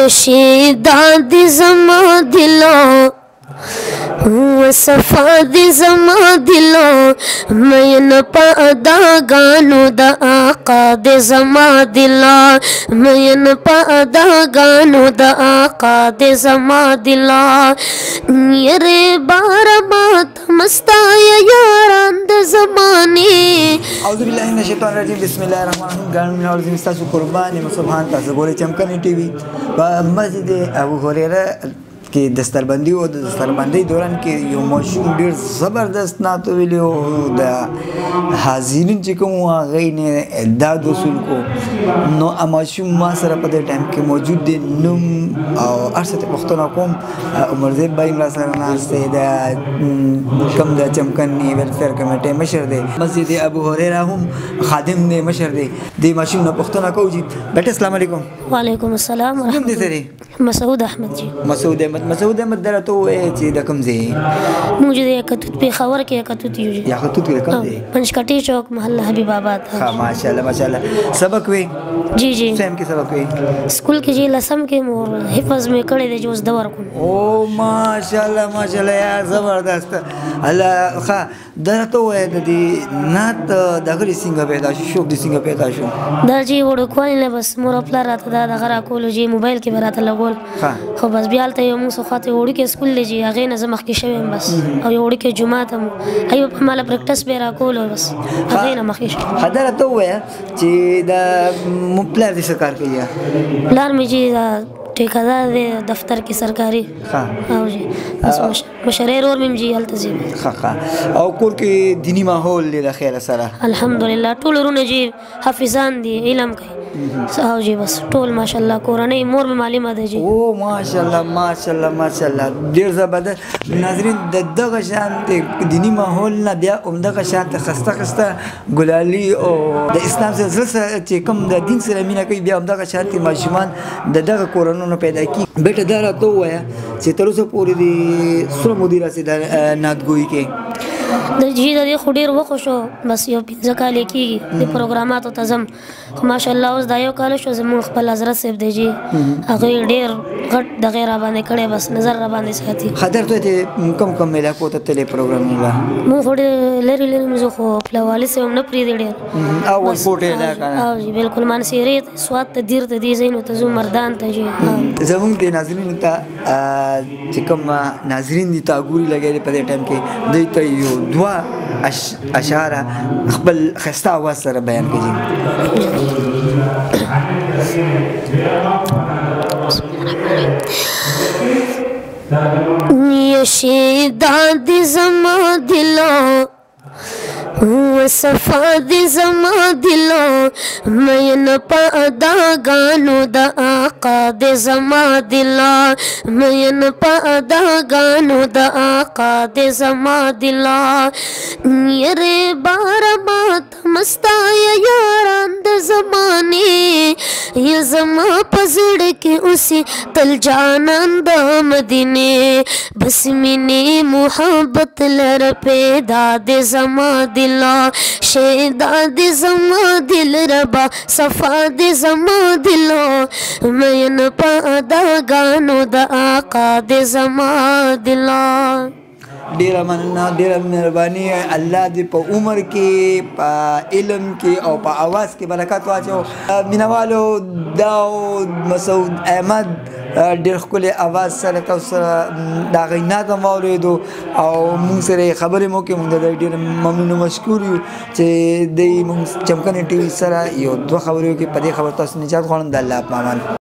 یشیدا دی زما دلو و صفا دی زما دلو مین پا اداگانو دا آقا دی زما دلا مین پا اداگانو دا آقا دی زما دلا یری بار مات مستای یاران د زمانی. اعوذ بالله من الشیطان الرجیم. بسم الله الرحمن الرحیم. ګران مینوال تاسو قربان مسلمان تاسو ګورئ چمکنی ټي وي په مسجد ابو هريره کې دستربندي او د دستربندۍ دوران کې یو ماشوم ډېر زبردست نعت ویلی او د حاضرین چې کوم هغوی نه اعداد وصول کو نو ماشوم ما سره په دې ټایم کې موجود دی. نوم او هر څه ته پوښتنه کوم عمرزیب بھائی را سره ناست دی د کوم د چمکني ویلفیر کمیټې مشر دی. مسجد ابو هريره هم خادم دی مشر دی. د ماشوم نه پوښتنه کوو جی بیٹه السلام علیکم. وعلیکم السلام ورحمۃ اللہ. مسعود احمد جی. مسعود احمد درته وایي چې د کوم ځای؟ موږ د یکتوت پېښور کې یکتوت یو. یکتوت کې کوم ځای؟ پنجکټي چوک محله حبیب آباد. ها ماشاءالله ماشاءالله. سبق وی؟ جی جی. سیم کې سبق وی؟ سکول کې جی لسم کې مور حفظ مې کړی دی جو اوس د ورکوم. او ماشاءالله ماشاءالله یا زبردست. الله ښه درته وایي د دې نعت دغه څنګه پیدا شو؟ شوق دې څنګه پیدا شو؟ دا جی وړوکوالي نه بس مور او پلار راته دا دغه راکولو جی موبایل کې به راته لګول. خو بس بیا هلته یو موږ خواته وړوکی سکول دی جی هغې نه زه مخکې شوی یم بس او یو وړوکی جومات هم ایو په هماله پریکټس به یې راکولو بس هغې نه مخکې شوم. ښه درته ووایه چې د پلار دې څه کار کوي؟ پلار مې جی ټیکهدار دی دفتر کې سرکاري. او جی بس مشرې ورور مې جی هلته ځي. ښه او کور کې دیني ماحول دی د خیره سره؟ الحمدلله ټول ورونه جی حافظان دي علم کوي. او جی بس ټول ماشاءالله کورنۍ مور مې معلمه ده جی. او ماشاءالله ماشاءالله ماشاءالله ډېر زبردست. ناظرین د دغه شانتې دیني ماحول نه بیا همدغه شانته خسته خسته ګلالي او د اسلام سره زړه چې کوم د دین سره مینه کوي بیا همدغه شانتې ماشومان د دغه کورنونو پیدا کېږي. بیټه دا راته ووایه چې تر اوسه پورې د څومره مودې راسې د نعتګویي کې؟ د جی د دې خو ډېر وخت شو بس یو 15 کال کېږي د پروګراماتو ته ځم. خو ماشاءالله اوس دا یو کال شو زموږ خپل حضرت صاحب دی جی هغوی ډېر غټ دغې راباندې کړی بس نظر راباندې ساتي. ښه درته ته کوم کوم علاقو ته تللی پروګرامونه؟ موږ خو ډېر لرې لرې مو خو پله والي صاحب هم نه پرېږدي ډېر. او ورکوټ علاقه؟ او جی بالکل مانسیرې ته سوات ته دیر ته دې ځایونو ته ځو مردان ته جی. زموږ د ناظرینو ته چې کوم ناظرین دي تا ګوري لګیا دي په دې ټایم کې دوی ته یو دوه اشعاره خپل ښایسته اواز سره بیان کړي. یشیدا دی زما دلو و صفا دی زما دلو مین پا اداگانو دا آقا دی زما دلا مین پا اداگانو دا آقا دی زما دلا یری بار مات مستای یاران د زمانی یا زما پزړ کې اوسې تل جانان د مدینه بس مینې محبت لر پیدا د زما دلا شیدا د زما دل ربا صفا د زما دلو مین په اداګانو د آقا د زما دلا. ډیره مننه ډیره مهرباني. الله دې په عمر کې په علم کې او په اواز کې برکت واچو. مینوالو داود مسعود احمد ډېر ښکلی اواز سره تاسو سره د هغوی نعت هم واورېدو او موږ سره یې خبرې مو وکړې. موږ د ډېر ممنون او مشکور یو چې دوی موږ چمکني ټي وي سره یو دوه خبرې وکړې. په دې خبرو تاسو نجات غواړم. د الله په امان.